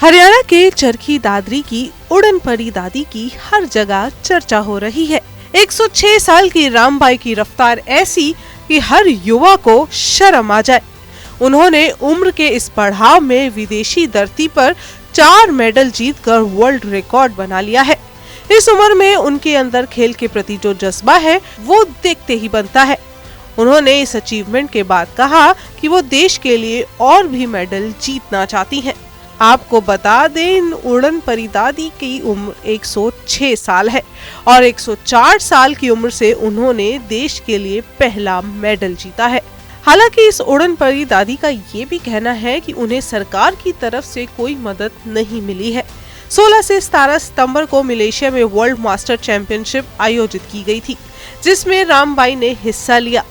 हरियाणा के चरखी दादरी की उड़न परी दादी की हर जगह चर्चा हो रही है। 106 साल की रामबाई की रफ्तार ऐसी कि हर युवा को शर्म आ जाए। उन्होंने उम्र के इस पड़ाव में विदेशी धरती पर 4 मेडल जीतकर वर्ल्ड रिकॉर्ड बना लिया है। इस उम्र में उनके अंदर खेल के प्रति जो जज्बा है वो देखते ही बनता है। उन्होंने इस अचीवमेंट के बाद कहा कि वो देश के लिए और भी मेडल जीतना चाहती हैं। आपको बता दें, उड़न परी दादी की उम्र 106 साल है और 104 साल की उम्र से उन्होंने देश के लिए पहला मेडल जीता है। हालांकि इस उड़न परी दादी का ये भी कहना है कि उन्हें सरकार की तरफ से कोई मदद नहीं मिली है। 16 से 17 सितंबर को मलेशिया में वर्ल्ड मास्टर चैंपियनशिप आयोजित की गई थी, जिसमें रामबाई ने हिस्सा लिया।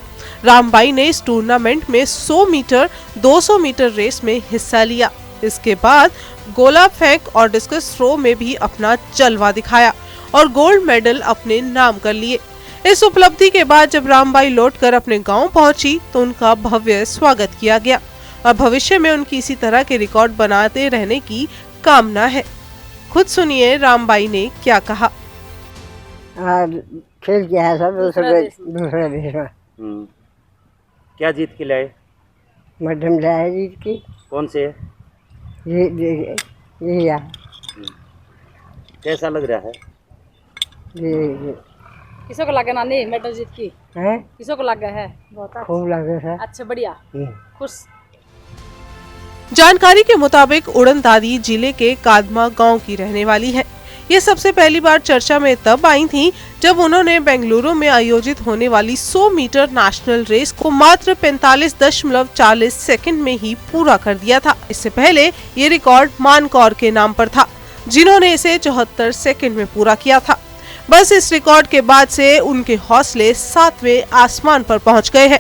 रामबाई ने इस टूर्नामेंट में 100 मीटर, 200 मीटर रेस में हिस्सा लिया। इसके बाद गोला फेंक और डिस्कस थ्रो में भी अपना जलवा दिखाया और गोल्ड मेडल अपने नाम कर लिए। इस उपलब्धि के बाद जब रामबाई लौटकर अपने गांव पहुंची तो उनका भव्य स्वागत किया गया और भविष्य में उनकी इसी तरह के रिकॉर्ड बनाते रहने की कामना है। खुद सुनिए रामबाई ने क्या कहा। खेल किया है सब दूसरे देश में। क्या जीत के लाए? मध्यम लाए जीत की। कौन से? ये कैसा लग रहा है? किसको लगा नानी मेडल जीत की है? किसको लगा है? बहुत खूब लगे है। अच्छा, बढ़िया, खुश। जानकारी के मुताबिक उड़न दादी जिले के कादमा गांव की रहने वाली है। ये सबसे पहली बार चर्चा में तब आई थी जब उन्होंने बेंगलुरु में आयोजित होने वाली 100 मीटर नेशनल रेस को मात्र 45.40 सेकंड में ही पूरा कर दिया था। इससे पहले ये रिकॉर्ड मानकौर के नाम पर था, जिन्होंने इसे 74 सेकंड में पूरा किया था। बस इस रिकॉर्ड के बाद से उनके हौसले 7वें आसमान पर पहुंच गए हैं।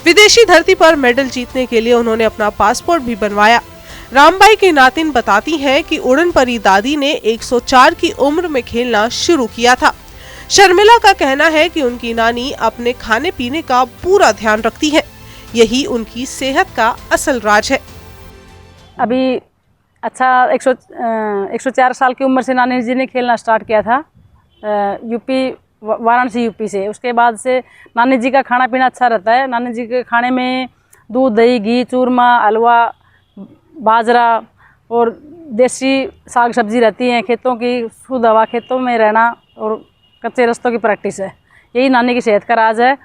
विदेशी धरती पर मेडल जीतने के लिए उन्होंने अपना पासपोर्ट भी बनवाया। रामबाई की नातिन बताती हैं कि उड़न परी दादी ने 104 की उम्र में खेलना शुरू किया था। शर्मिला का कहना है कि उनकी नानी अपने खाने पीने का पूरा ध्यान रखती है, यही उनकी सेहत का असल राज है। अभी अच्छा 104 साल की उम्र से नानी जी ने खेलना स्टार्ट किया था, यूपी, वाराणसी यूपी से। उसके बाद से नानी जी का खाना पीना अच्छा रहता है। नानी जी के खाने में दूध, दही, घी, चूरमा, हलवा, बाजरा और देसी साग सब्जी रहती हैं। खेतों की शुद्ध हवा, खेतों में रहना और कच्चे रास्तों की प्रैक्टिस है, यही नानी की सेहत का राज है।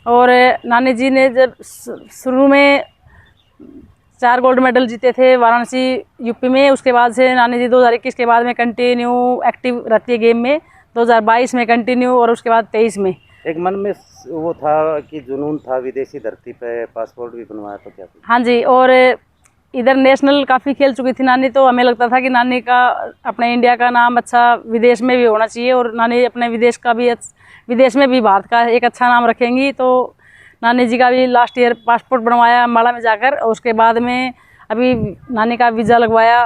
और नानी जी ने जब शुरू में 4 गोल्ड मेडल जीते थे वाराणसी यूपी में, उसके बाद से नानी जी 2021 के बाद में कंटिन्यू एक्टिव रहती है गेम में, 2022 में कंटिन्यू और उसके बाद 23 में। एक मन में वो था कि जुनून था विदेशी धरती पे पासपोर्ट भी बनवाया, तो क्या? हाँ जी, और इधर नेशनल काफ़ी खेल चुकी थी नानी, तो हमें लगता था कि नानी का अपने इंडिया का नाम अच्छा विदेश में भी होना चाहिए और नानी अपने विदेश में भी भारत का एक अच्छा नाम रखेंगी। तो नानी जी का भी लास्ट ईयर पासपोर्ट बनवाया अम्बाला में जाकर, और उसके बाद में अभी नानी का वीज़ा लगवाया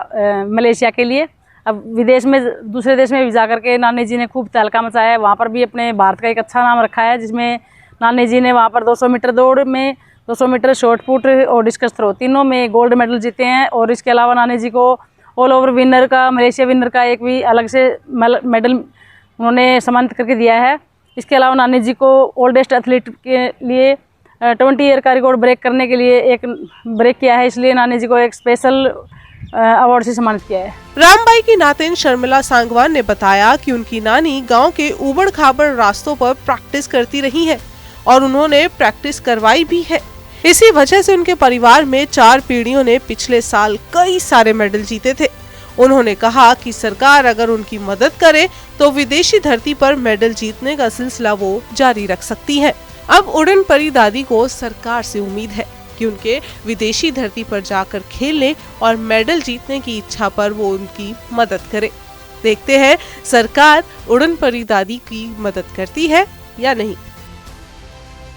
मलेशिया के लिए। अब विदेश में, दूसरे देश में भी जा करके नानी जी ने खूब तहलका मचाया है। वहाँ पर भी अपने भारत का एक अच्छा नाम रखा है, जिसमें नानी जी ने वहाँ पर 200 मीटर दौड़ में, 200 मीटर शॉर्ट पुट और डिस्कस थ्रो तीनों में गोल्ड मेडल जीते हैं। और इसके अलावा नानी जी को ऑल ओवर विनर का, मलेशिया विनर का एक भी अलग से मेडल उन्होंने सम्मानित करके दिया है। इसके अलावा नानी जी को ओल्डेस्ट एथलीट के लिए 20 ईयर का रिकॉर्ड ब्रेक करने के लिए एक ब्रेक किया है, इसलिए नानी जी को एक स्पेशल अवार्ड से सम्मानित किया है। रामबाई की नातिन शर्मिला सांगवान ने बताया कि उनकी नानी गांव के उबड़ खाबड़ रास्तों पर प्रैक्टिस करती रही है और उन्होंने प्रैक्टिस करवाई भी है। इसी वजह से उनके परिवार में 4 पीढ़ियों ने पिछले साल कई सारे मेडल जीते थे। उन्होंने कहा कि सरकार अगर उनकी मदद करे तो विदेशी धरती पर मेडल जीतने का सिलसिला वो जारी रख सकती है। अब उड़न परी दादी को सरकार से उम्मीद है कि उनके विदेशी धरती पर जाकर खेलने और मेडल जीतने की इच्छा पर वो उनकी मदद करे। देखते हैं सरकार उड़न परी दादी की मदद करती है या नहीं।